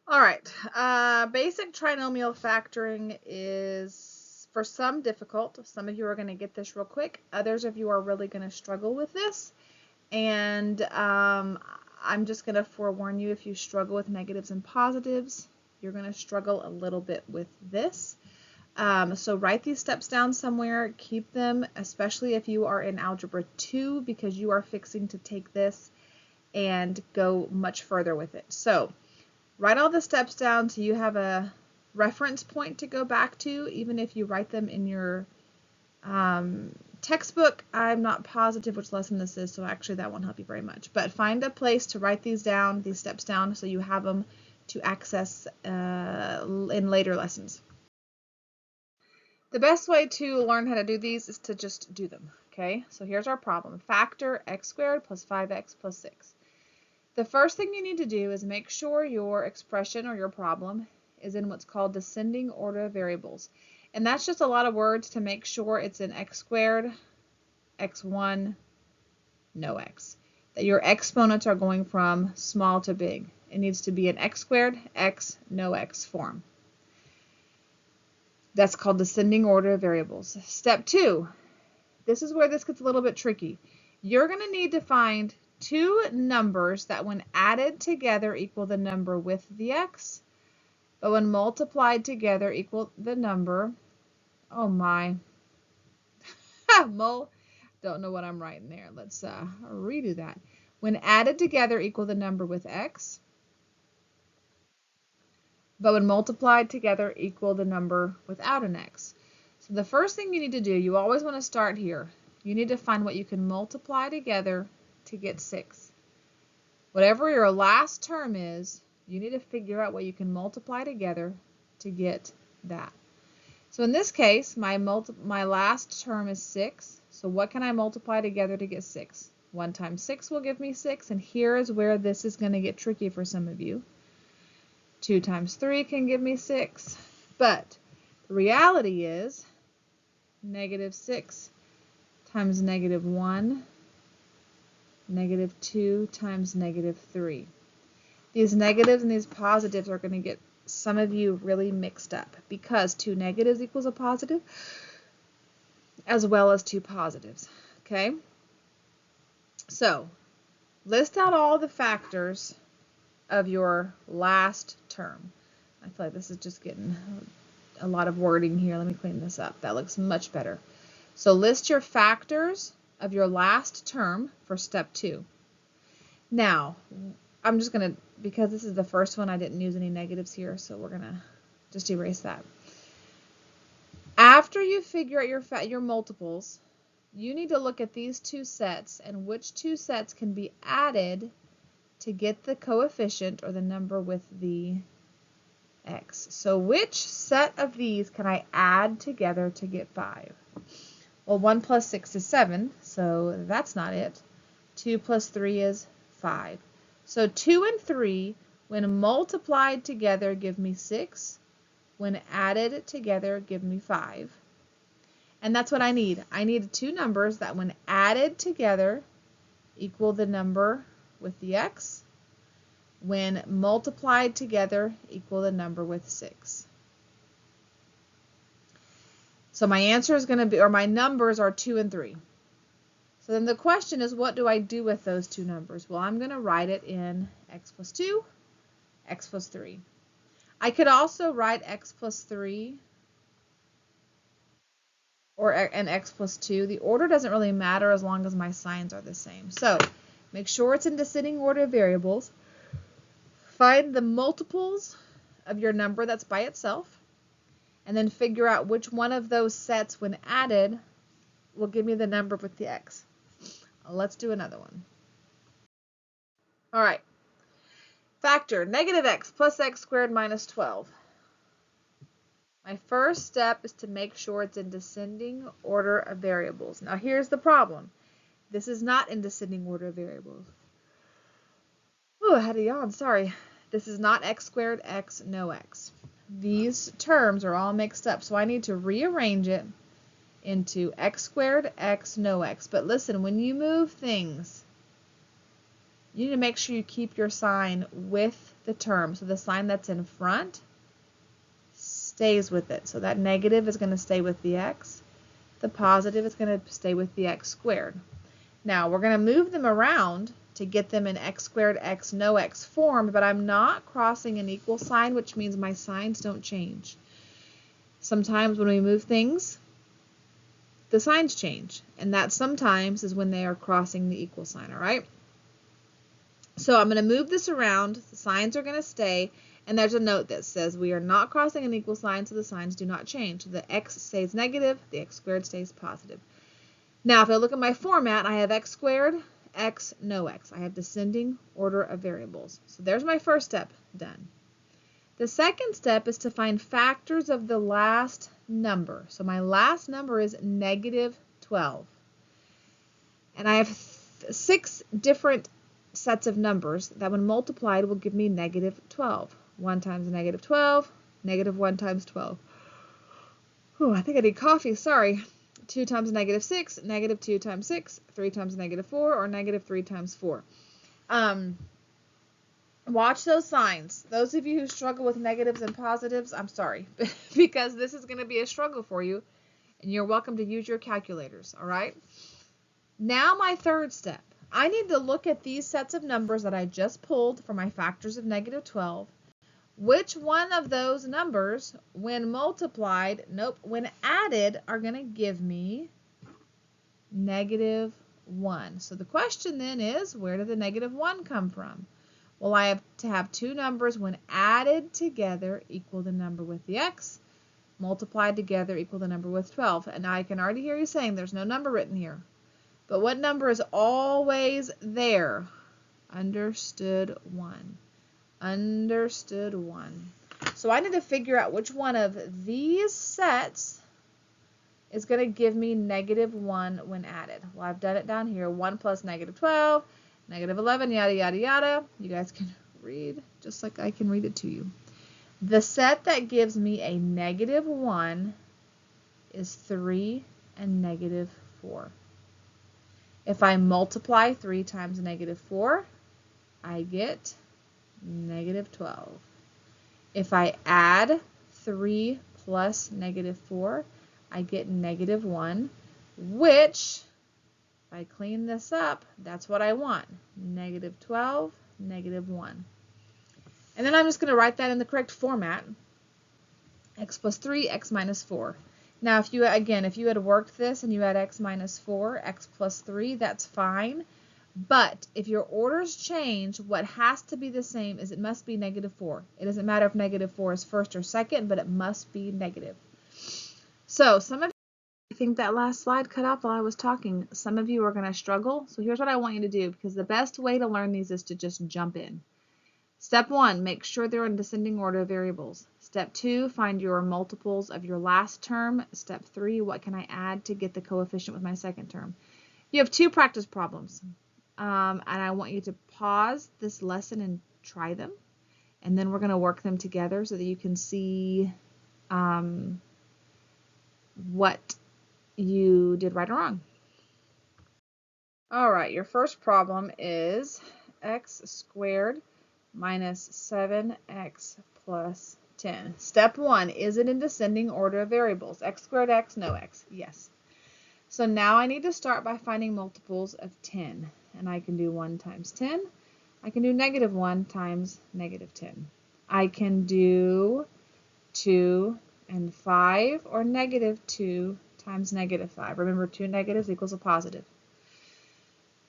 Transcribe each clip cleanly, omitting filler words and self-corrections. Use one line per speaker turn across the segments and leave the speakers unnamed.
All right, basic trinomial factoring is for some difficult. Some of you are going to get this real quick. Others of you are really going to struggle with this. And I'm just going to forewarn you, if you struggle with negatives and positives, you're going to struggle a little bit with this. So write these steps down somewhere. Keep them, especially if you are in Algebra 2, because you are fixing to take this and go much further with it. So write all the steps down so you have a reference point to go back to, even if you write them in your textbook. I'm not positive which lesson this is, so actually that won't help you very much. But find a place to write these down, these steps down, so you have them to access in later lessons. The best way to learn how to do these is to just do them. Okay, so here's our problem. Factor x squared plus 5x plus 6. The first thing you need to do is make sure your expression or your problem is in what's called descending order of variables. And that's just a lot of words to make sure it's in x squared, x1, no x. That your exponents are going from small to big. It needs to be an x squared, x, no x form. That's called descending order of variables. Step 2, this is where this gets a little bit tricky. You're going to need to find two numbers that when added together equal the number with the x, but when multiplied together equal the number, oh my, don't know what I'm writing there. Let's redo that. When added together equal the number with x, but when multiplied together equal the number without an x. So the first thing you need to do, you always want to start here. You need to find what you can multiply together to get 6. Whatever your last term is, you need to figure out what you can multiply together to get that. So in this case, my last term is 6. So what can I multiply together to get 6? 1 times 6 will give me 6, and here is where this is going to get tricky for some of you. 2 times 3 can give me 6, but the reality is negative 6 times negative 1, negative 2 times negative 3. These negatives and these positives are going to get some of you really mixed up because 2 negatives equals a positive as well as 2 positives. Okay? So, list out all the factors of your last term. I feel like this is just getting a lot of wording here. Let me clean this up. That looks much better. So list your factors of your last term for step 2. Now, I'm just going to, because this is the first one, I didn't use any negatives here, so we're going to just erase that. After you figure out your multiples, you need to look at these two sets and which two sets can be added to get the coefficient or the number with the x. So which set of these can I add together to get 5? Well, 1 plus 6 is 7, so that's not it. 2 plus 3 is 5. So 2 and 3, when multiplied together, give me 6. When added together, give me 5. And that's what I need. I need two numbers that when added together equal the number with the x. When multiplied together equal the number with 6. So my answer is going to be, or my numbers are 2 and 3. So then the question is, what do I do with those two numbers? Well, I'm going to write it in x plus 2, x plus 3. I could also write x plus 3 or an x plus 2. The order doesn't really matter as long as my signs are the same. So make sure it's in descending order of variables. Find the multiples of your number that's by itself, and then figure out which one of those sets, when added, will give me the number with the x. Let's do another one. All right. Factor negative x plus x squared minus 12. My first step is to make sure it's in descending order of variables. Now here's the problem. This is not in descending order of variables. Oh, I had a yawn, sorry. This is not x squared, x, no x. These terms are all mixed up, so I need to rearrange it into x squared, x, no x. But listen, when you move things, you need to make sure you keep your sign with the term. So the sign that's in front stays with it. So that negative is going to stay with the x. The positive is going to stay with the x squared. Now we're going to move them around to get them in x squared, x, no x form, but I'm not crossing an equal sign, which means my signs don't change. Sometimes when we move things, the signs change, and that sometimes is when they are crossing the equal sign, all right? So I'm going to move this around, the signs are going to stay, and there's a note that says we are not crossing an equal sign, so the signs do not change. So the x stays negative, the x squared stays positive. Now if I look at my format, I have x squared, x, no x. I have descending order of variables. So there's my first step done. The second step is to find factors of the last number. So my last number is negative 12. And I have 6 different sets of numbers that when multiplied will give me negative 12. 1 times negative 12, negative 1 times 12. Oh, I think I need coffee, sorry. 2 times negative 6, negative 2 times 6, 3 times negative 4, or negative 3 times 4. Watch those signs. Those of you who struggle with negatives and positives, I'm sorry, because this is going to be a struggle for you, and you're welcome to use your calculators, all right? Now my third step. I need to look at these sets of numbers that I just pulled for my factors of negative 12. Which one of those numbers, when multiplied, when added, are going to give me negative 1? So the question then is, where did the negative 1 come from? Well, I have to have 2 numbers when added together equal the number with the x, multiplied together equal the number with 12. And now I can already hear you saying there's no number written here. But what number is always there? Understood 1. Understood 1. So I need to figure out which one of these sets is going to give me negative 1 when added. Well, I've done it down here. 1 plus negative 12, negative 11, yada, yada, yada. You guys can read just like I can read it to you. The set that gives me a negative 1 is 3 and negative 4. If I multiply 3 times negative 4, I get negative 12. If I add 3 plus negative 4, I get negative 1, which, if I clean this up, that's what I want. Negative 12, negative 1. And then I'm just going to write that in the correct format. X plus 3, x minus 4. Now, if you had worked this and you had x minus 4, x plus 3, that's fine. But if your orders change, what has to be the same is it must be negative 4. It doesn't matter if negative 4 is first or second, but it must be negative. So some of you, I think that last slide cut out while I was talking. Some of you are going to struggle. So here's what I want you to do, because the best way to learn these is to just jump in. Step 1, make sure they're in descending order of variables. Step 2, find your multiples of your last term. Step 3, what can I add to get the coefficient with my second term? You have 2 practice problems, and I want you to pause this lesson and try them, and then we're going to work them together so that you can see what you did right or wrong. All right, your first problem is x squared minus 7x plus 10. Step 1, is it in descending order of variables? X squared, x, no x. Yes. So now I need to start by finding multiples of 10. And I can do 1 times 10. I can do negative 1 times negative 10. I can do 2 and 5, or negative 2 times negative 5. Remember, 2 negatives equals a positive.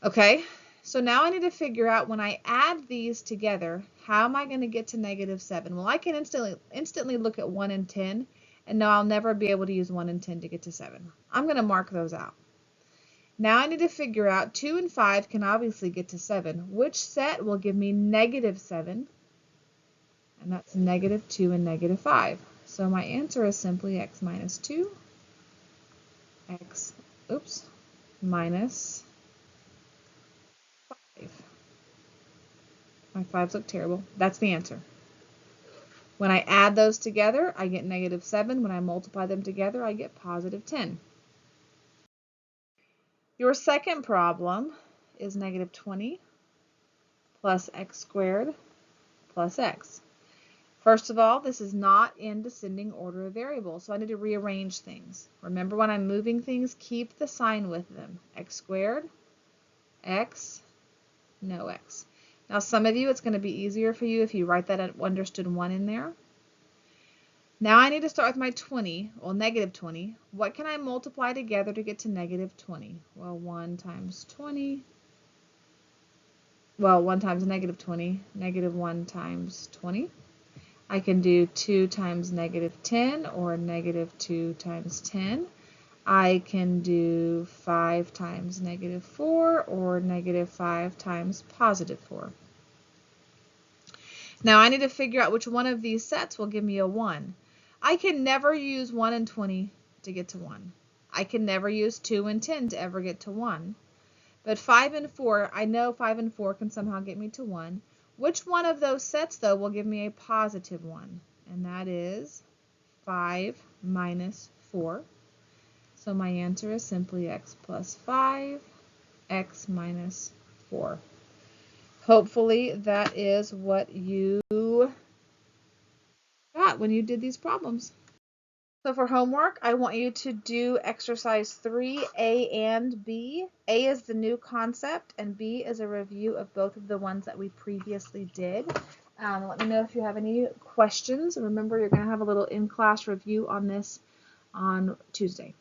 Okay. So now I need to figure out, when I add these together, how am I going to get to negative 7? Well, I can instantly look at 1 and 10, and know I'll never be able to use 1 and 10 to get to 7. I'm going to mark those out. Now I need to figure out 2 and 5 can obviously get to 7. Which set will give me negative 7? And that's negative 2 and negative 5. So my answer is simply x minus 2, x, minus 5. My 5s look terrible. That's the answer. When I add those together, I get negative 7. When I multiply them together, I get positive 10. Your second problem is negative 20 plus x squared plus x. First of all, this is not in descending order of variables, so I need to rearrange things. Remember, when I'm moving things, keep the sign with them. X squared, x, no x. Now, some of you, it's going to be easier for you if you write that understood 1 in there. Now I need to start with my 20, well, negative 20. What can I multiply together to get to negative 20? Well, 1 times 20. Well, 1 times negative 20, negative 1 times 20. I can do 2 times negative 10 or negative 2 times 10. I can do 5 times negative 4 or negative 5 times positive 4. Now I need to figure out which one of these sets will give me a 1. I can never use 1 and 20 to get to 1. I can never use 2 and 10 to ever get to 1. But 5 and 4, I know 5 and 4 can somehow get me to 1. Which one of those sets, though, will give me a positive 1? And that is 5 minus 4. So my answer is simply x plus 5, x minus 4. Hopefully that is what you got when you did these problems. So for homework, I want you to do exercise 3A and B. A is the new concept, and B is a review of both of the ones that we previously did. Let me know if you have any questions. Remember, you're going to have a little in-class review on this on Tuesday.